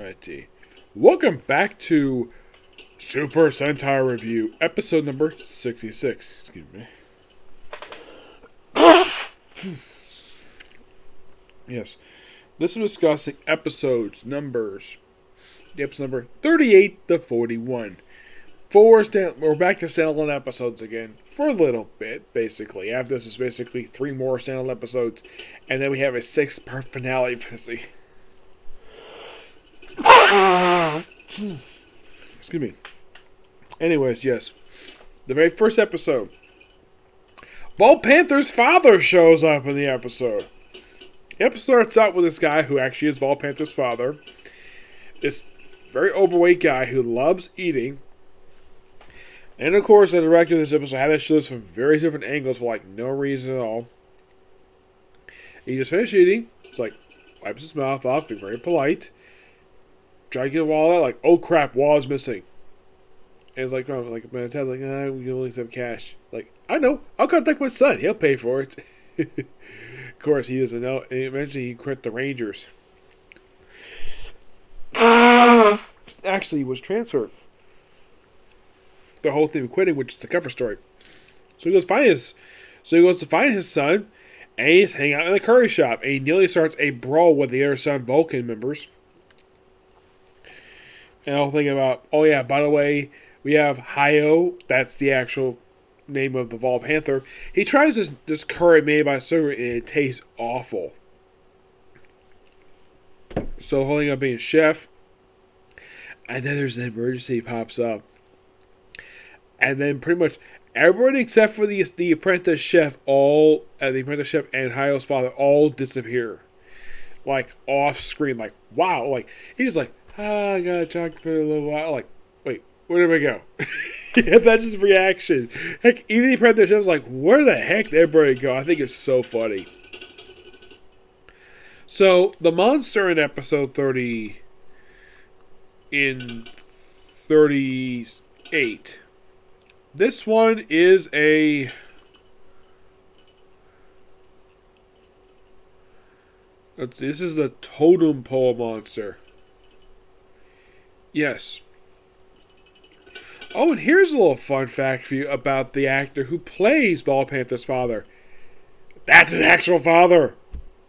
Alrighty. Welcome back to Super Sentai Review, episode number 66. Excuse me. Yes. This is discussing episodes numbers. The episode number 38 to 41. We're back to standalone episodes again for a little bit, basically. After this is basically 3 more standalone episodes, and then we have a 6-part finale for this. Excuse me. Anyways, yes. The very first episode. Ball Panther's father shows up in the episode. The episode starts out with this guy who actually is Ball Panther's father. This very overweight guy who loves eating. And of course, the director of this episode had to show this from various different angles for like no reason at all. He just finished eating. It's like, wipes his mouth off, being very polite. Try to get a wallet out, like, oh crap, wallet's missing. And it's like, oh, like, we can only have cash. Like, I know, I'll contact my son, he'll pay for it. Of course, he doesn't know, and eventually he quit the Rangers. Actually, he was transferred. The whole thing of quitting, which is the cover story. So he goes to find his son, and he's hanging out in the curry shop, and he nearly starts a brawl with the other son Vulcan members. And I'll think about, oh yeah, by the way, we have Taiyo, that's the actual name of the Ball Panther. He tries this curry made by a servant, and it tastes awful. So holding up being chef, and then there's an emergency pops up. And then pretty much everybody except for the apprentice chef, the apprentice chef and Taiyo's father all disappear. Like off screen, like wow, like he's like, I gotta talk for a little while. Like, wait, where did we go? That's his reaction. Heck, even the apprentice chef was like, where the heck did everybody go? I think it's so funny. So the monster in episode 38. This one is this is the totem pole monster. Yes. Oh, and here's a little fun fact for you about the actor who plays Ball Panther's father. That's his actual father.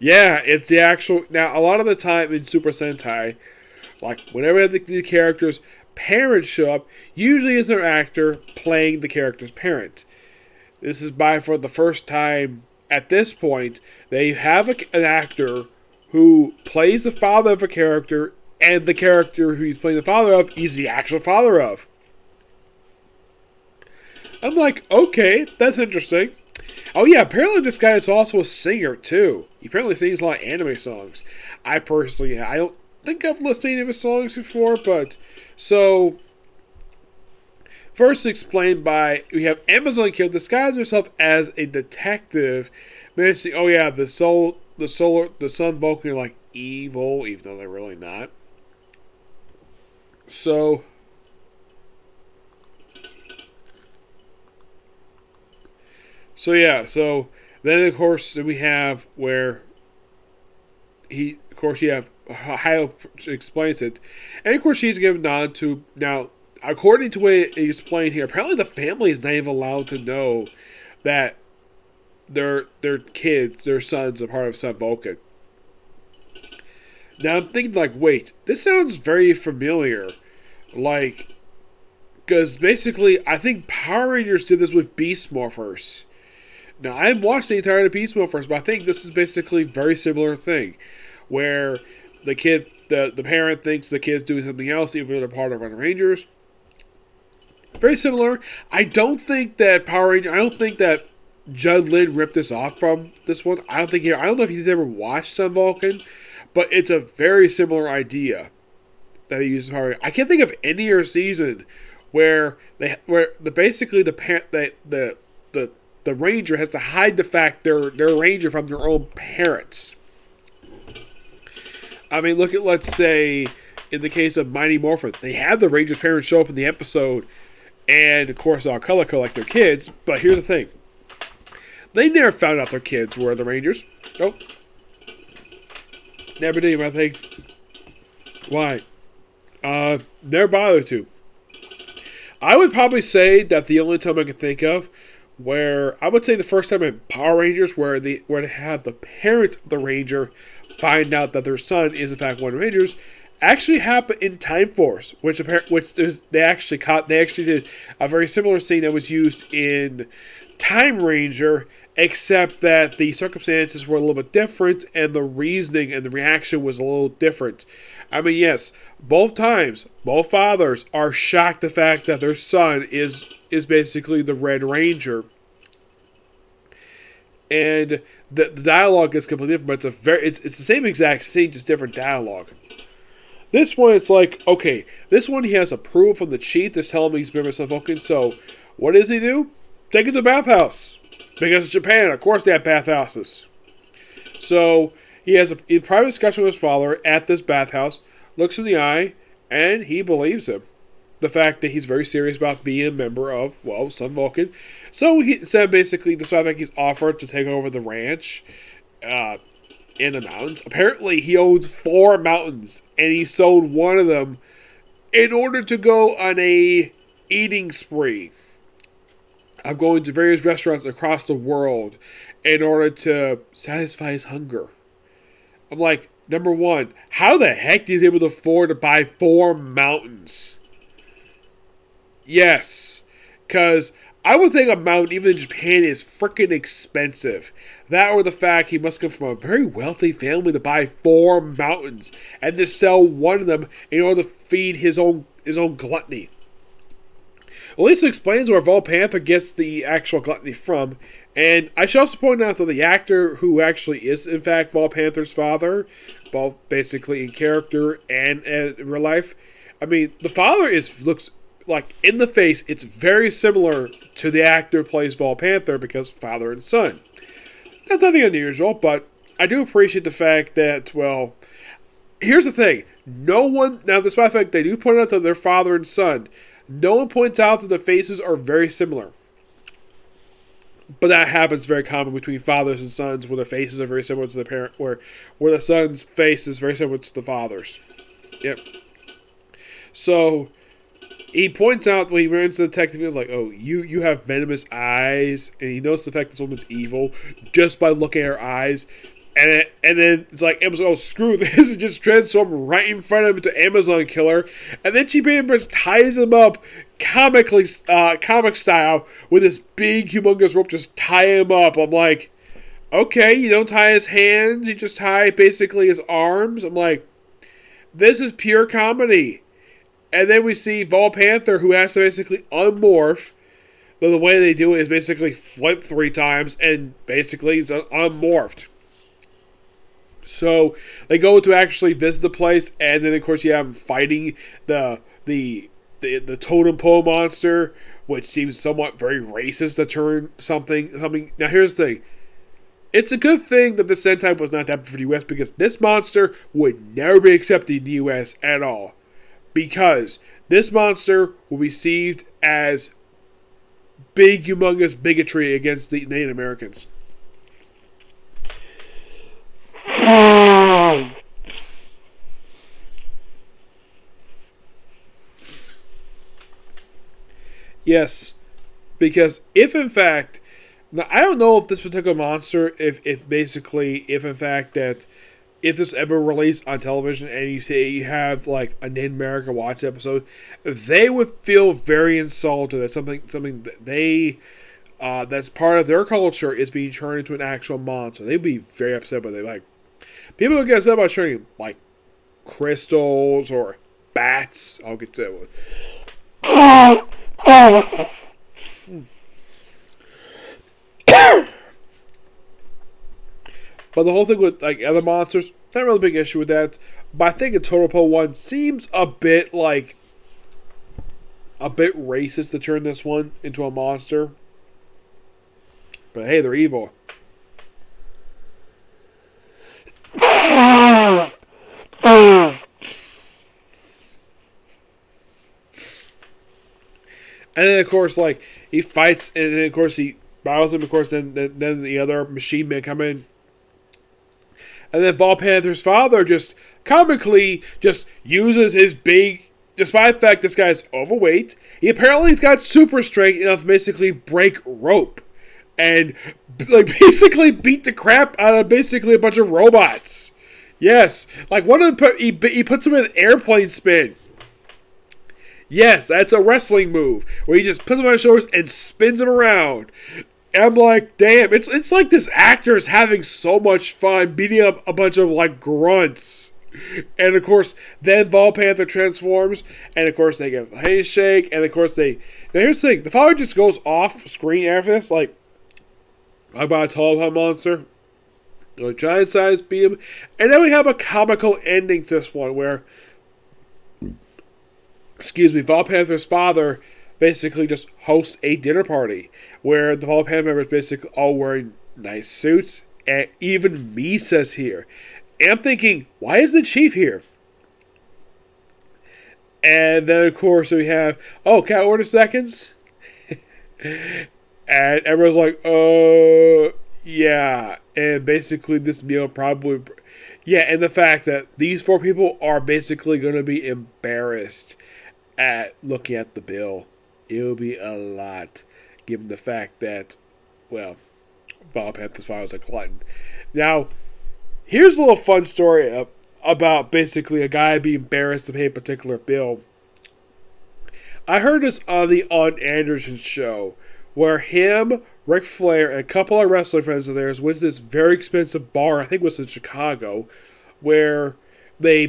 Yeah, it's the actual... Now, a lot of the time in Super Sentai, like, whenever the character's parents show up, usually it's their actor playing the character's parent. This is for the first time, at this point, they have an actor who plays the father of a character, and the character who he's playing the father of, he's the actual father of. I'm like, okay, that's interesting. Oh yeah, apparently this guy is also a singer too. He apparently sings a lot of anime songs. I don't think I've listened to any of his songs before, but... So, first explained by... We have Amazon Kid disguises herself as a detective. Mentioning, oh yeah, the sun Vulcan are like evil, even though they're really not. So yeah, so then of course we have where Ohio explains it, and of course she's given on to, now according to what it explained here, apparently the family is not even allowed to know that their kids, their sons, are part of Sun Vulcan. Now I'm thinking, like, wait, this sounds very familiar. Like, because basically, I think Power Rangers did this with Beast Morphers. Now, I haven't watched the entire Beast Morphers, but I think this is basically a very similar thing. Where the parent thinks the kid's doing something else, even though they're part of the Rangers. Very similar. I don't think that Judd Lin ripped this off from this one. I don't know if he's ever watched Sun Vulcan. But it's a very similar idea that he uses Power Rangers. I can't think of any other season where the Ranger has to hide the fact they're a Ranger from their own parents. I mean, look at, let's say, in the case of Mighty Morphin, they had the Ranger's parents show up in the episode, and of course all Calico like their kids. But here's the thing: they never found out their kids were the Rangers. Nope. Never did, I think. Why? Never bothered to. I would probably say that the only time I can think of where I would say the first time in Power Rangers where they have the parents of the Ranger find out that their son is in fact one of the Rangers actually happened in Time Force, they actually did a very similar scene that was used in Time Ranger, except that the circumstances were a little bit different and the reasoning and the reaction was a little different. I mean, yes, both times, both fathers are shocked the fact that their son is basically the Red Ranger. And the dialogue is completely different, but it's the same exact scene, just different dialogue. This one, it's like, okay, this one he has approval from the chief that's telling me he's been with Vulcan, so what does he do? Take it to the bathhouse. Because it's Japan, of course they have bathhouses. So he has a private discussion with his father at this bathhouse, looks in the eye, and he believes him. The fact that he's very serious about being a member of, well, Sun Vulcan. So he said basically, despite the fact he's offered to take over the ranch in the mountains. Apparently he owns 4 mountains, and he sold one of them in order to go on a eating spree. I'm going to various restaurants across the world in order to satisfy his hunger. I'm like, number one, how the heck is he able to afford to buy 4 mountains? Yes, because I would think a mountain, even in Japan, is freaking expensive. That or the fact he must come from a very wealthy family to buy 4 mountains and to sell one of them in order to feed his own gluttony. At least it explains where Vol Panther gets the actual gluttony from. And I should also point out that the actor who actually is, in fact, Vol Panther's father, both basically in character and in real life, I mean, the father looks like, in the face, it's very similar to the actor who plays Vol Panther because father and son. That's nothing unusual, but I do appreciate the fact that, well, here's the thing. No one, now despite the fact they do point out that they're father and son, no one points out that the faces are very similar. But that happens very common between fathers and sons, where the faces are very similar to the parent, where the son's face is very similar to the father's. Yep. So he points out when he runs to the detective, he's like, "Oh, you have venomous eyes," and he knows the fact this woman's evil just by looking at her eyes. And then it's like Amazon, oh screw this, and just transform right in front of him into Amazon Killer. And then she pretty much ties him up comic style with this big humongous rope, just tie him up. I'm like, okay, you don't tie his hands, you just tie basically his arms. I'm like, this is pure comedy. And then we see Vol Panther, who has to basically unmorph. Though the way they do it is basically flip 3 times and basically he's unmorphed. So they go to actually visit the place, and then of course you have him fighting the totem pole monster, which seems somewhat very racist to turn something. Now here's the thing. It's a good thing that the Sentai was not adapted for the US, because this monster would never be accepted in the US at all. Because this monster will be received as big, humongous bigotry against the Native Americans. Yes, because if in fact, now I don't know if this particular monster, if in fact that if this ever released on television and you say you have like a Native American watch episode, they would feel very insulted that something that they that's part of their culture is being turned into an actual monster. They'd be very upset about it. Like, people don't get upset about turning like crystals or bats. I'll get to that one. But the whole thing with like other monsters, not really a big issue with that. But I think a Total Po 1 seems a bit racist to turn this one into a monster. But hey, they're evil. And then of course, like, he fights, and then of course he battles him. Of course, then the other machine men come in, and then Vol Panther's father just comically just uses his big despite the fact this guy's overweight, he's got super strength enough to basically break rope. And, like, basically beat the crap out of basically a bunch of robots. Yes. Like, one of them, he puts him in an airplane spin. Yes, that's a wrestling move. Where he just puts him on his shoulders and spins him around. And I'm like, damn, it's like this actor is having so much fun beating up a bunch of, like, grunts. And, of course, then Vol Panther transforms. And, of course, they get a handshake. And, of course, Now, here's the thing. The father just goes off screen after this, like, how about a tall monster? A giant size beam. And then we have a comical ending to this one where, Vol Panther's father basically just hosts a dinner party where the Vol Panther members basically all wearing nice suits, and even Misa's here. And I'm thinking, why isn't the Chief here? And then, of course, we have, can I order seconds? And everyone's like, yeah. And basically this meal probably... Yeah, and the fact that these 4 people are basically going to be embarrassed at looking at the bill. It will be a lot, given the fact that, well, Vol Panther's father was a glutton. Now, here's a little fun story about basically a guy being embarrassed to pay a particular bill. I heard this on the Arn Anderson show, where him, Ric Flair, and a couple of wrestling friends of theirs went to this very expensive bar, I think it was in Chicago, where they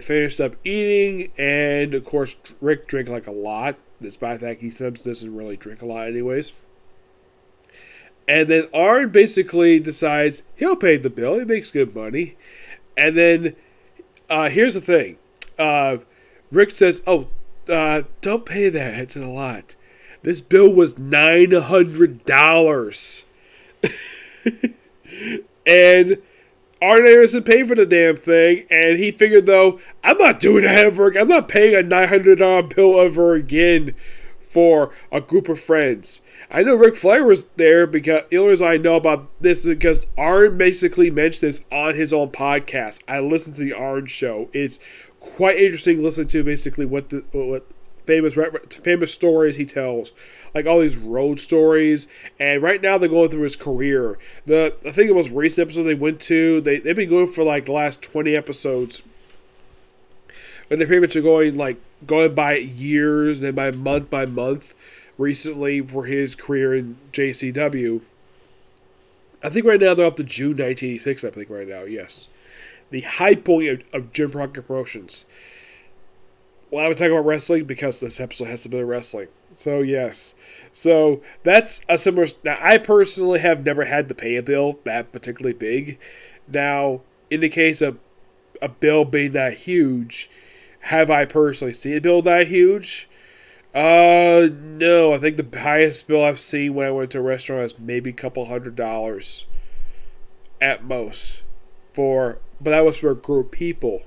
finished up eating, and of course Rick drank like a lot, despite the fact he sometimes doesn't really drink a lot anyways. And then Arn basically decides he'll pay the bill, he makes good money. And then, here's the thing, Rick says, don't pay that. It's a lot. This bill was $900. And Arn Anderson paid for the damn thing. And he figured, though, I'm not doing that ever again. I'm not paying a $900 bill ever again for a group of friends. I know Ric Flair was there because the only reason I know about this is because Arn basically mentioned this on his own podcast. I listened to the Arn show. It's quite interesting listening to basically what famous stories he tells, like all these road stories. And right now they're going through his career. I think the most recent episode they went to, they've been going for like the last 20 episodes, and they're pretty much going by years and then by month recently for his career in JCW. I think right now they're up to June 1986. I think right now, yes. The high point of Jim Crockett Promotions. Well, I'm talking about wrestling because this episode has a bit of wrestling. So, yes. So, that's a similar... Now, I personally have never had to pay a bill that particularly big. Now, in the case of a bill being that huge, have I personally seen a bill that huge? No. I think the highest bill I've seen when I went to a restaurant was maybe a couple $100 at most. But that was for a group of people.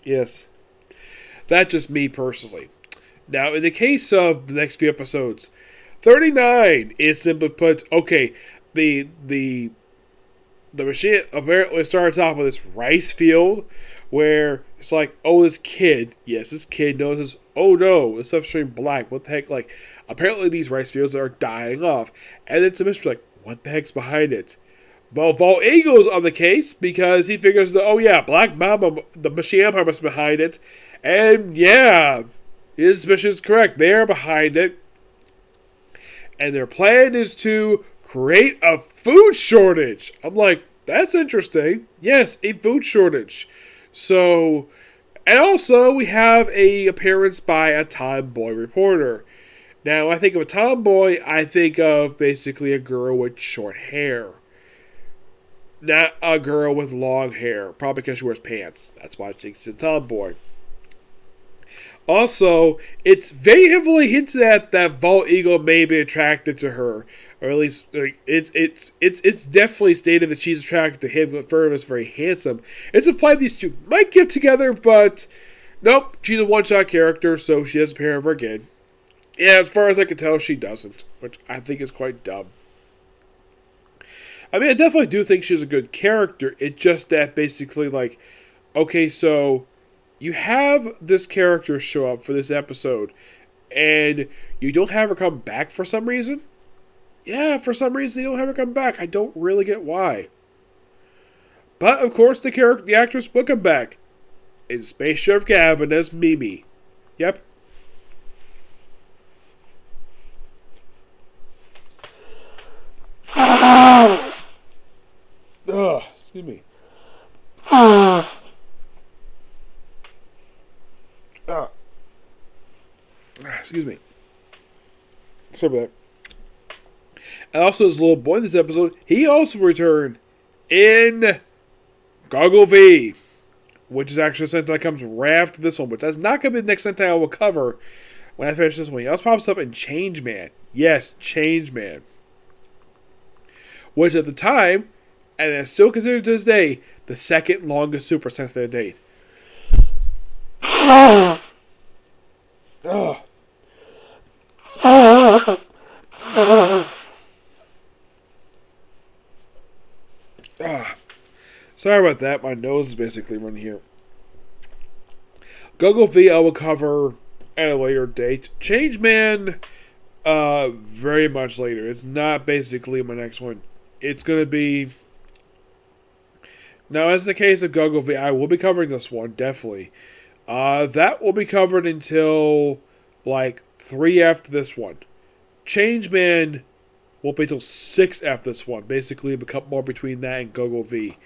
Yes. That's just me personally. Now, in the case of the next few episodes, 39 is simply put, okay, the machine apparently starts off with this rice field where it's like, oh, this kid notices, oh no, this stuff's turning black. What the heck? Like, apparently these rice fields are dying off. And it's a mystery, like, what the heck's behind it? Well, Vol Eagle's on the case because he figures that, oh yeah, Black Mamba, the Machine Empire was behind it. And yeah, his suspicion is correct. They're behind it. And their plan is to create a food shortage. I'm like, that's interesting. Yes, a food shortage. So, and also we have a appearance by a tomboy reporter. Now, when I think of a tomboy, I think of basically a girl with short hair. Not a girl with long hair. Probably because she wears pants. That's why I think she's a tomboy. Also, it's very heavily hinted at that Vol Eagle may be attracted to her. Or at least, it's definitely stated that she's attracted to him, but Furman is very handsome. It's implied these two might get together, but nope, she's a one-shot character, so she doesn't appear ever again. Yeah, as far as I can tell, she doesn't, which I think is quite dumb. I mean, I definitely do think she's a good character. It's just that basically, like, okay, so you have this character show up for this episode, and you don't have her come back for some reason? Yeah, for some reason you don't have her come back. I don't really get why. But of course, the actress will come back in Space Sheriff Gavin as Mimi. Yep. Ugh, excuse me. Excuse me. Sorry about that. And also, this little boy in this episode, he also returned in Goggle V, which is actually a Sentai that comes right after this one, which that's not going to be the next Sentai I will cover when I finish this one. He also pops up in Changeman. Yes, Changeman. Which at the time, and is still considered to this day, the second longest Super Sentai to date. Ugh. Sorry about that. My nose is basically running here. Goggle V I will cover at a later date. Changeman, very much later. It's not basically my next one. It's going to be... Now, as in the case of Goggle V, I will be covering this one, definitely. That will be covered until, 3 after this one. Changeman won't be until 6 after this one. Basically, a couple more between that and Goggle V.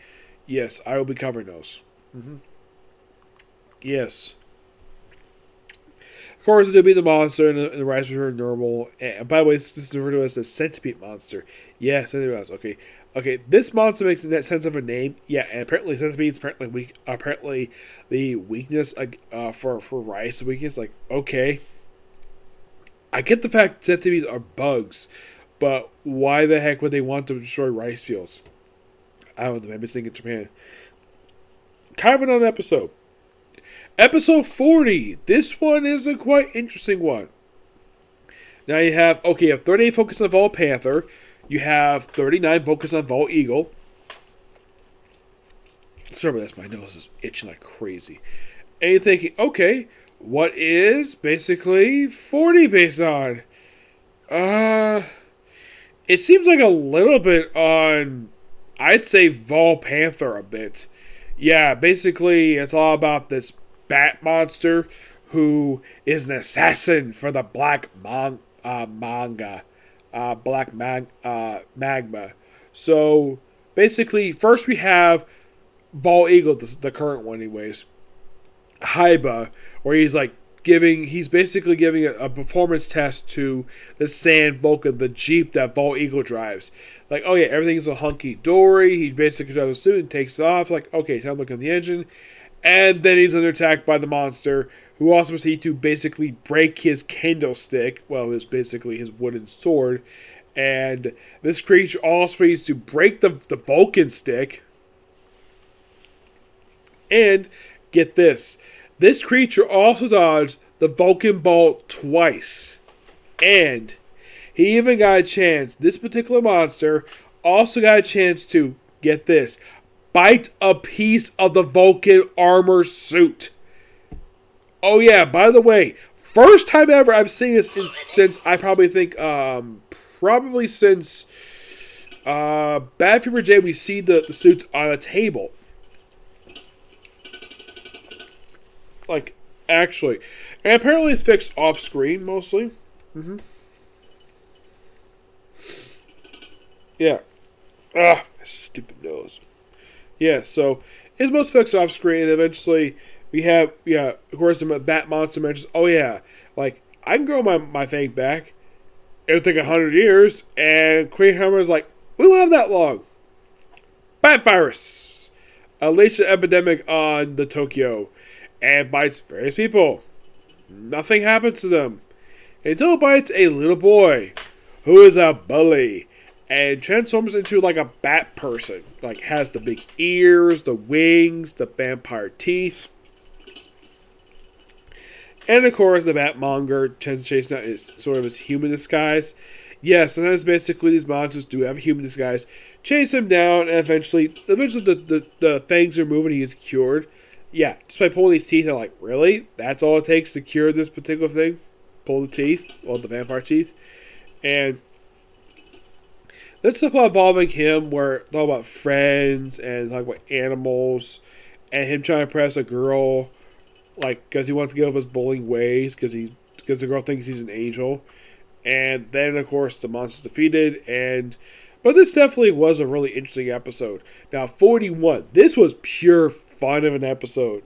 Yes, I will be covering those. Mm-hmm. Yes. Of course, it'll be the monster and the rise return normal. And by the way, this is referred to as the centipede monster. Yeah, centipede monster. Okay. This monster makes that sense of a name. Yeah, and apparently centipedes apparently weak. Apparently, the weakness for rice weakness. Okay. I get the fact centipedes are bugs, but why the heck would they want to destroy rice fields? I don't know. Maybe it's in Japan. Kind of another episode. Episode 40. This one is a quite interesting one. Now you have 38 focus on Vol Panther. You have 39 focus on Vol Eagle. Sorry about this. My nose is itching like crazy. And you're thinking, okay, what is basically 40 based on? It seems like a little bit on, I'd say, Vol Panther a bit. Yeah, basically, it's all about this bat monster who is an assassin for the Black Magma. So, basically, first we have Vol Eagle, the current one anyways. Haiba, where he's basically giving a performance test to the Sand Vulcan, the Jeep that Vol Eagle drives. Everything's a hunky-dory. He basically drives a suit and takes off. Okay, time to look at the engine. And then he's under attack by the monster, who also proceeds to basically break his candlestick. Well, it's basically his wooden sword. And this creature also proceeds to break the Vulcan stick. And, get this. This creature also dodged the Vulcan bolt twice. And he even got a chance. This particular monster also got a chance to, get this, bite a piece of the Vulcan armor suit. Oh yeah, by the way, first time ever I've seen this since I probably think, since Bad Fever J, we see the suits on a table. Actually. And apparently it's fixed off screen mostly. Mm-hmm. Yeah. My stupid nose. Yeah, so it's most fixed off screen, and eventually we have, of course, the Bat Monster mentions, I can grow my fang back. It'll take 100 years, and Queen Hammer's we won't have that long. Bat virus. Unleashed an epidemic on the Tokyo, and bites various people. Nothing happens to them until it bites a little boy who is a bully and transforms into a bat person. Has the big ears, the wings, the vampire teeth. And of course, the Batmonger tends to chase down his human disguise. Yes, sometimes basically these monsters do have a human disguise. Chase him down, and eventually the fangs are removed and he is cured. yeah, just by pulling these teeth, they're like, really? That's all it takes to cure this particular thing? Pull the teeth, well, the vampire teeth, and this stuff involving him, where talk about friends and talk about animals, and him trying to impress a girl, like because he wants to give up his bullying ways, because the girl thinks he's an angel, and then of course the monster's defeated, and but this definitely was a really interesting episode. Now 41, this was pure fun of an episode.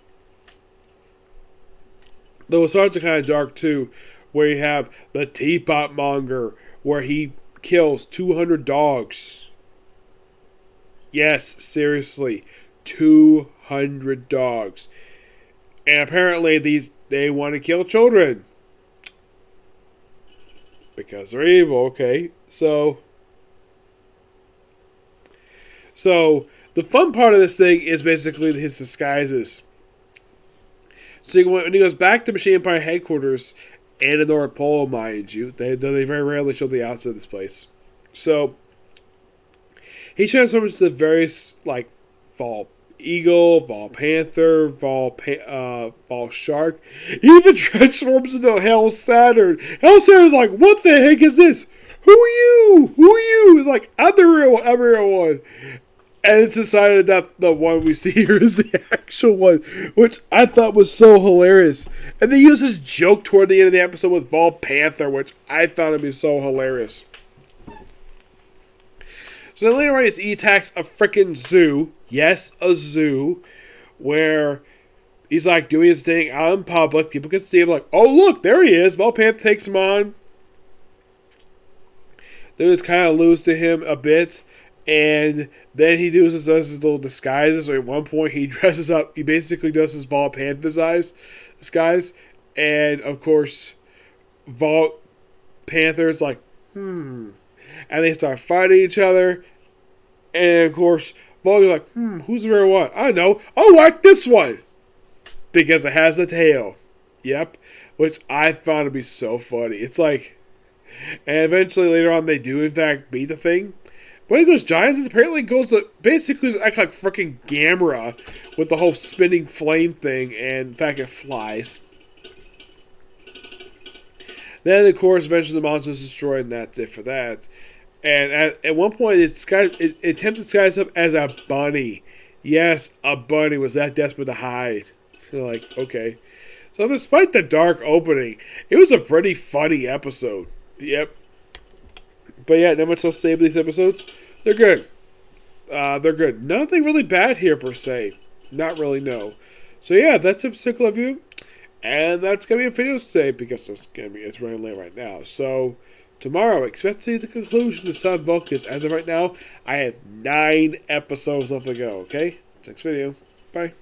Though it starts kind of dark too, where you have the teapot monger, where he kills 200 dogs. Yes, seriously, 200 dogs. And apparently they want to kill children. Because they're evil, okay. So the fun part of this thing is basically his disguises. So when he goes back to Machine Empire headquarters and in the North Pole, mind you, they very rarely show the outside of this place. So he transforms into various like Vol Eagle, Vol Panther, Vol Shark. He even transforms into Hell Saturn. Hell Saturn's like, what the heck is this? Who are you? Who are you? It's like, I'm the real one. And it's decided that the one we see here is the actual one, which I thought was so hilarious. And they use this joke toward the end of the episode with Vol Panther, which I found to be so hilarious. So then later on, he attacks a freaking zoo. Yes, a zoo. Where he's like doing his thing out in public. People can see him like, oh look, there he is. Vol Panther takes him on. Then it's kind of lose to him a bit. And then he does his little disguises. So at one point, he dresses up. He basically does his Vol Panther's disguise. And, of course, Vol Panther's like, And they start fighting each other. And, of course, Vol's like, who's the real one? I know. I like this one. Because it has the tail. Yep. Which I found to be so funny. It's like... And eventually, later on, they do, in fact, beat the thing. When it goes giant, it apparently goes to basically act like freaking Gamera with the whole spinning flame thing, and in fact it flies. Then, of course, eventually the monster is destroyed, and that's it for that. And at one point, it attempted to disguise up as a bunny. Yes, a bunny was that desperate to hide. You're like, okay. So despite the dark opening, it was a pretty funny episode. Yep. But yeah, not much else to say about these episodes. They're good. They're good. Nothing really bad here, per se. Not really, no. So yeah, that's a particular view. And that's going to be a video today, because it's running late right now. So, tomorrow, expect to see the conclusion of Son Vulcan. As of right now, I have 9 episodes left to go, okay? Next video. Bye.